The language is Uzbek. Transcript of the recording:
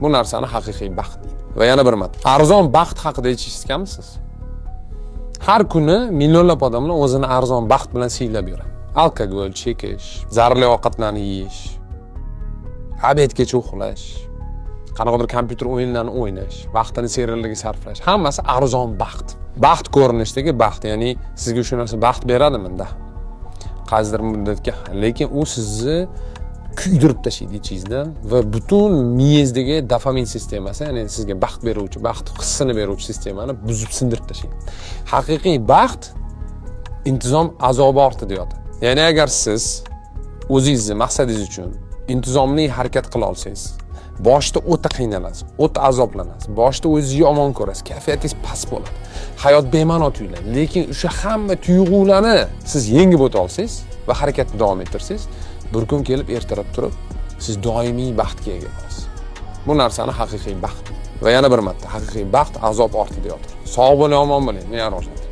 Bu narsani haqiqiy baxt deydi. Va yana bir marta, arzon baxt haqida eshitganmisiz? Har kuni millionlab odamlar o'zini arzon baxt bilan siylab yuradi. Alkogol chekish, zararli ovqatlarni yeyish, obedgacha uxlash, qanaqadir kompyuter o'yinlarini o'ynash, vaqtini seriallarga sarflash, hammasi arzon baxt. Baxt ko'rinishidagi baxt, ya'ni sizga shu narsa baxt beradimi-da? Qaysidir muddatga, lekin u sizni kuydirib tashlaydi ichingizdan va butun miyangizdagi dopamin sistemasi, ya'ni sizga baxt beruvchi, baxt hissini beruvchi sistemani buzib sindirib tashlaydi. Haqiqiy baxt intizom azobi ortida yotadi. Ya'ni agar siz o'zingizni maqsadingiz uchun intizomli harakat qila olsangiz, boshda o'ta qiynalasiz, o'ta azoblanasiz, boshda o'zingizni yomon ko'rasiz, kayfiyatingiz past bo'ladi. Hayot bema'no tuyuladi, lekin o'sha hamma tuyg'ularni siz yengib o'ta olsangiz va harakatni davom ettirsangiz, bir kun kelib ertalab turib, siz doimiy baxtga ega bo'lasiz. Bu narsani haqiqiy baxt. Va yana bir marta, haqiqiy baxt azob ortida yotir. Sog' bo'ling, omon bo'ling. Men Roshan.